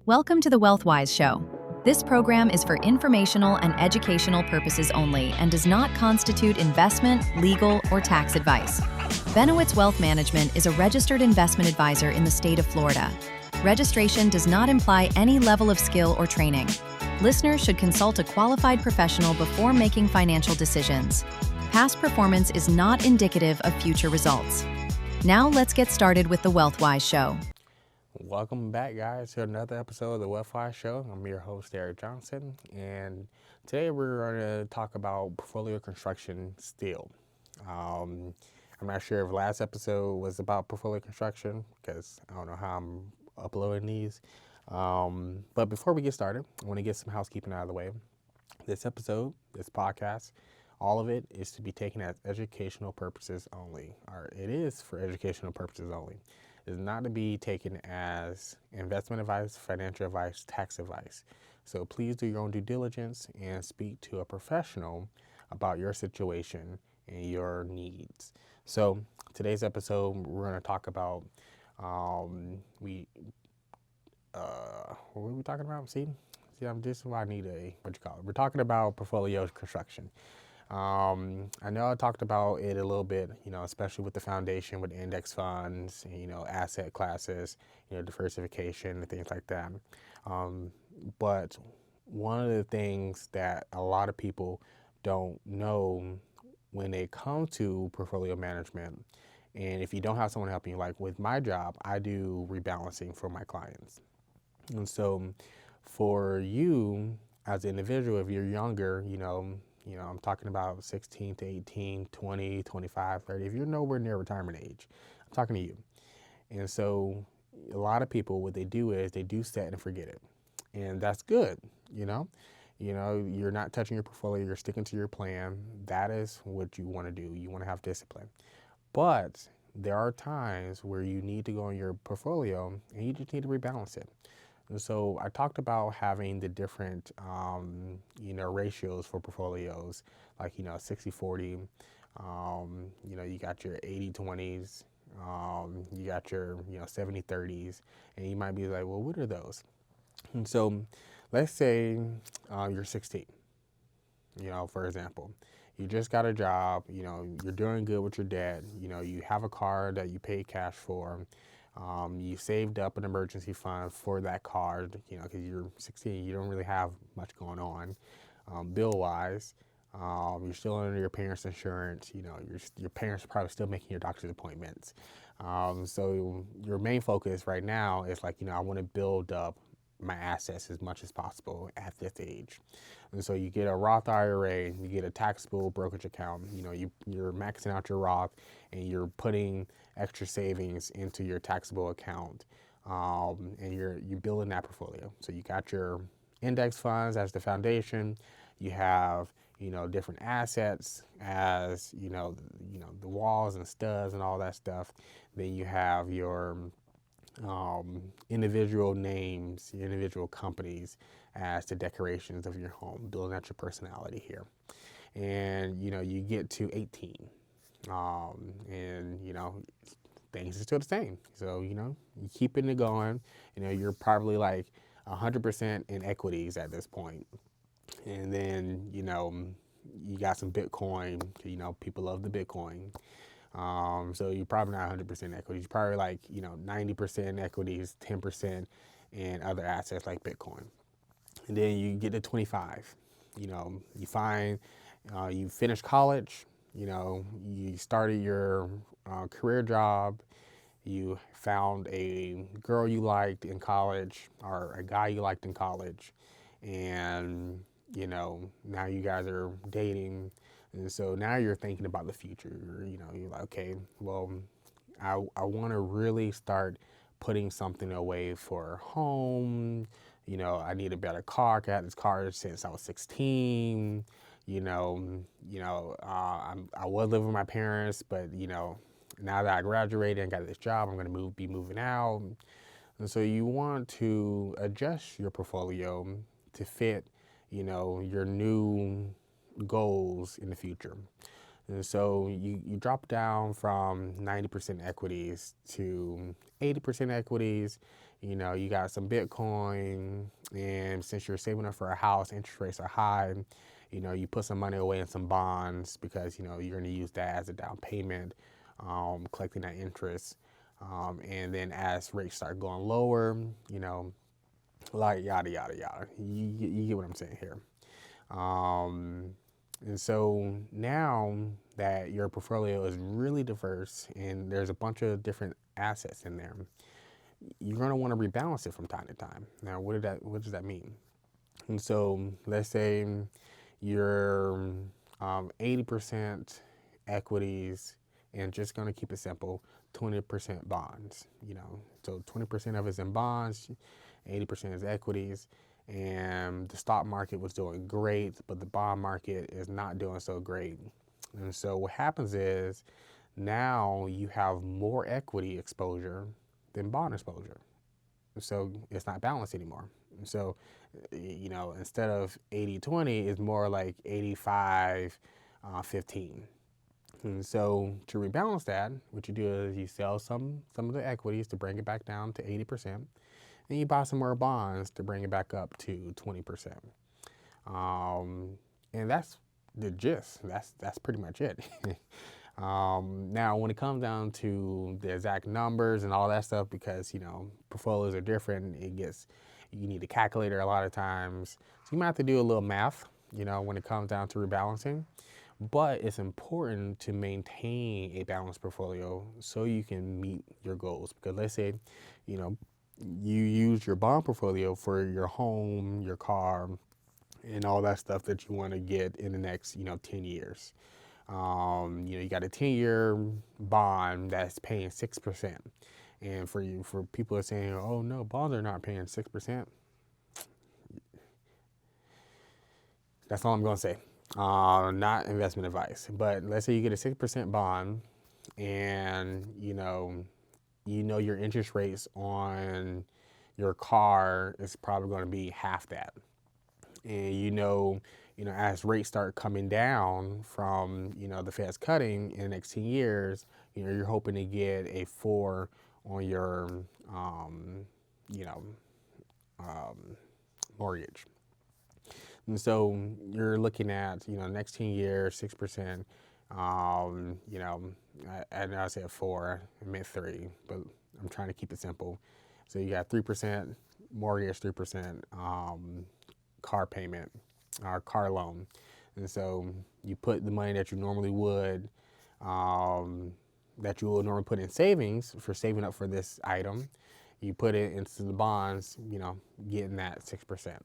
Welcome to the WealthWise Show. This program is for informational and educational purposes only and does not constitute investment, legal, or tax advice. Benowitz Wealth Management is a registered investment advisor in the state of Florida. Registration does not imply any level of skill or training. Listeners should consult a qualified professional before making financial decisions. Past performance is not indicative of future results. Now let's get started with the WealthWise Show. Welcome back, guys, to another episode of the WealthWise Show. I'm your host, Eric Johnson, and today we're going to talk about portfolio construction still. I'm not sure if last episode was about portfolio construction because I don't know how I'm uploading these. But before we get started, I want to get some housekeeping out of the way. This episode, this podcast, all of it is to be taken as educational purposes only, or it is for educational purposes only. Is not to be taken as investment advice, financial advice, tax advice. So please do your own due diligence and speak to a professional about your situation and your needs. So today's episode, we're going to talk about, what are we talking about? See, this is why I need we're talking about portfolio construction. I know I talked about it a little bit, especially with the foundation, with index funds, asset classes, diversification and things like that. But one of the things that a lot of people don't know when they come to portfolio management, and if you don't have someone helping you, like with my job, I do rebalancing for my clients. And so for you as an individual, if you're younger, I'm talking about 16 to 18, 20, 25, 30. If you're nowhere near retirement age, I'm talking to you. And so a lot of people, what they do is they do set and forget it. And that's good, you're not touching your portfolio, you're sticking to your plan. That is what you want to do. You want to have discipline. But there are times where you need to go in your portfolio and you just need to rebalance it. And so I talked about having the different, ratios for portfolios, like, 60-40, you got your 80-20s, you got your, 70-30s, and you might be like, well, what are those? And so let's say you're 16, for example. You just got a job, you're doing good with your debt, you have a car that you pay cash for. You saved up an emergency fund for that card, because you're 16, you don't really have much going on. Bill-wise, you're still under your parents' insurance, your parents are probably still making your doctor's appointments. So your main focus right now is like, I want to build up my assets as much as possible at this age. And so you get a Roth IRA, you get a taxable brokerage account, you're maxing out your Roth and you're putting extra savings into your taxable account, and you're building that portfolio. So you got your index funds as the foundation, you have, different assets as, the walls and studs and all that stuff. Then you have your individual names, your individual companies as the decorations of your home, building out your personality here. And, you get to 18, and, things are still the same. So, you keeping it going, you're probably like 100% in equities at this point. And then, you got some Bitcoin, people love the Bitcoin. So you're probably not 100% equities. You're probably like, 90% equities, 10% in other assets like Bitcoin. And then you get to 25. You find you finish college, you started your career job, you found a girl you liked in college or a guy you liked in college, and, now you guys are dating. And so now you're thinking about the future. You're like, okay, well, I want to really start putting something away for home. I need a better car. I had this car since I was 16. I was living with my parents, but, now that I graduated and got this job, I'm going to be moving out. And so you want to adjust your portfolio to fit, your new goals in the future. And so you drop down from 90% equities to 80% equities. You got some Bitcoin, and since you're saving up for a house, interest rates are high. You put some money away in some bonds because, you're going to use that as a down payment, collecting that interest. And then as rates start going lower, like yada, yada, yada. You get what I'm saying here. And so now that your portfolio is really diverse and there's a bunch of different assets in there, you're going to want to rebalance it from time to time. Now, what does that mean? And so let's say you're 80% equities, and just going to keep it simple, 20% bonds. So 20% of it's in bonds, 80% is equities, and the stock market was doing great, but the bond market is not doing so great. And so what happens is now you have more equity exposure than bond exposure. So it's not balanced anymore. So, instead of 80-20, it's more like 85-15. And so to rebalance that, what you do is you sell some of the equities to bring it back down to 80%, and you buy some more bonds to bring it back up to 20%. And that's the gist. That's pretty much it. Now, when it comes down to the exact numbers and all that stuff, because portfolios are different, you need a calculator a lot of times, so you might have to do a little math, when it comes down to rebalancing. But it's important to maintain a balanced portfolio so you can meet your goals. Because let's say, you use your bond portfolio for your home, your car, and all that stuff that you want to get in the next, 10 years. You got a 10-year bond that's paying 6%. And for people who are saying, oh no, bonds are not paying 6%. That's all I'm going to say. Not investment advice, but let's say you get a 6% bond, and your interest rates on your car is probably going to be half that. And as rates start coming down from the Fed's cutting in the next 10 years, you're hoping to get a 4 on your mortgage. And so you're looking at next 10 years 6%. I know I said 4, I meant 3, but I'm trying to keep it simple. So you got 3% mortgage, 3% car payment or car loan. And so you put the money that you normally would, normally put in savings for saving up for this item, you put it into the bonds, getting that 6%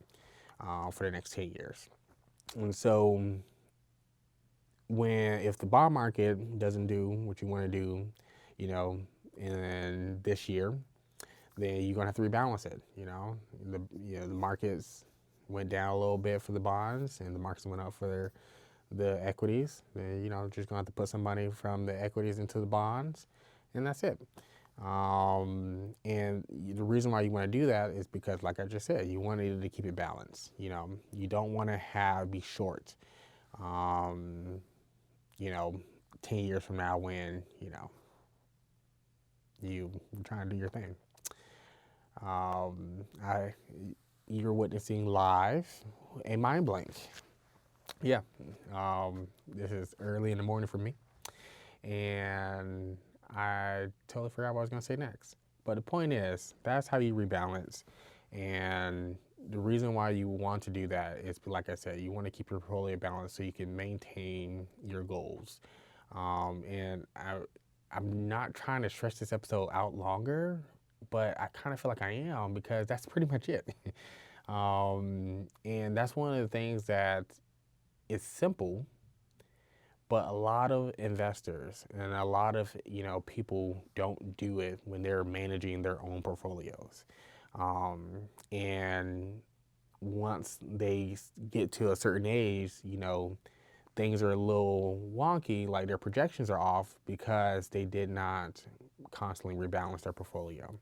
for the next 10 years. And so if the bond market doesn't do what you want to do, in this year, then you're gonna have to rebalance it. The markets went down a little bit for the bonds, and the markets went up for the equities. Then just gonna have to put some money from the equities into the bonds, and that's it. And the reason why you want to do that is because, like I just said, you wanted to keep it balanced. You don't want to be short. 10 years from now when you're trying to do your thing. You're witnessing live a mind blank. Yeah, this is early in the morning for me, and I totally forgot what I was going to say next. But the point is, that's how you rebalance. And the reason why you want to do that is, like I said, you want to keep your portfolio balanced so you can maintain your goals. And I'm not trying to stretch this episode out longer, but I kind of feel like I am, because that's pretty much it. And that's one of the things that is simple, but a lot of investors and a lot of people don't do it when they're managing their own portfolios. And once they get to a certain age, things are a little wonky, like their projections are off because they did not constantly rebalance their portfolio.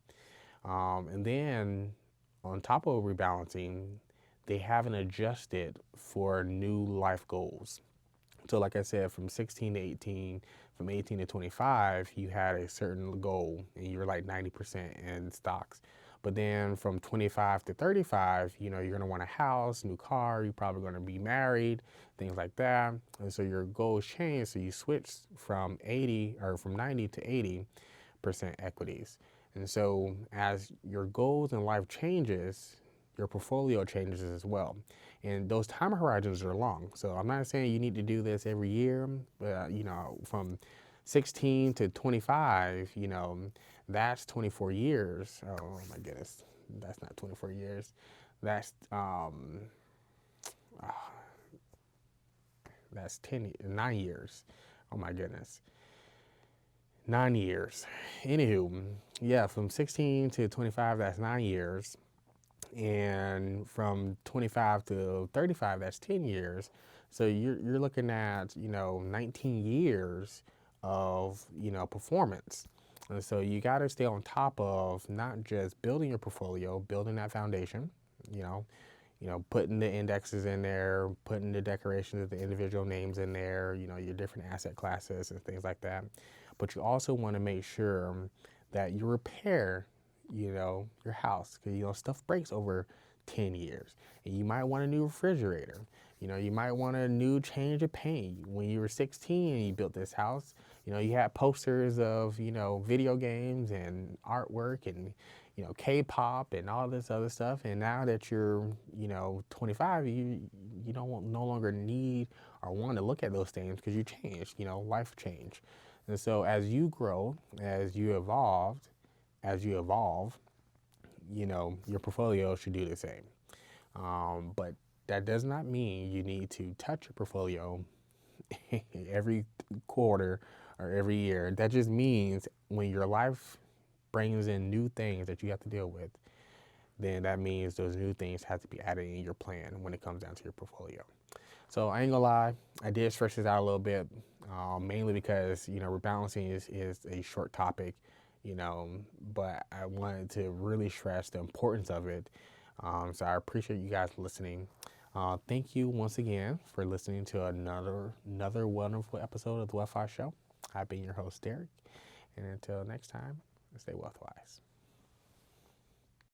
And then on top of rebalancing, they haven't adjusted for new life goals. So like I said, from 16 to 18, from 18 to 25, you had a certain goal and you were like 90% in stocks. But then from 25 to 35, you know, you're going to want a house, new car, you're probably going to be married, things like that. And so your goals change. So you switch from 80 or from 90 to 80% equities. And so as your goals in life changes, your portfolio changes as well. And those time horizons are long. So I'm not saying you need to do this every year, but you know, from 16 to 25, you know, that's 24 years. Oh my goodness, that's not 24 years. That's that's 9 years. Oh my goodness. 9 years. Anywho, yeah, from 16 to 25, that's 9 years. And from 25 to 35, that's 10 years. So you're looking at, you know, 19 years of, you know, performance. And so you got to stay on top of not just building your portfolio, building that foundation, you know, putting the indexes in there, putting the decorations of the individual names in there, you know, your different asset classes and things like that. But you also want to make sure that you repair, you know, your house, because, you know, stuff breaks over 10 years. And you might want a new refrigerator. You know, you might want a new change of paint. When you were 16 and you built this house, you know, you had posters of, you know, video games and artwork and, you know, K-pop and all this other stuff. And now that you're, you know, 25, you don't no longer need or want to look at those things because you changed, you know, life changed. And so as you grow, as you evolve, you know, your portfolio should do the same. But that does not mean you need to touch your portfolio every quarter or every year. That just means when your life brings in new things that you have to deal with, then that means those new things have to be added in your plan when it comes down to your portfolio. So I ain't gonna lie, I did stretch this out a little bit, mainly because, you know, rebalancing is a short topic, you know, but I wanted to really stress the importance of it. So I appreciate you guys listening. Thank you once again for listening to another wonderful episode of the WealthWise Show. I've been your host, Derek, and until next time, stay WealthWise.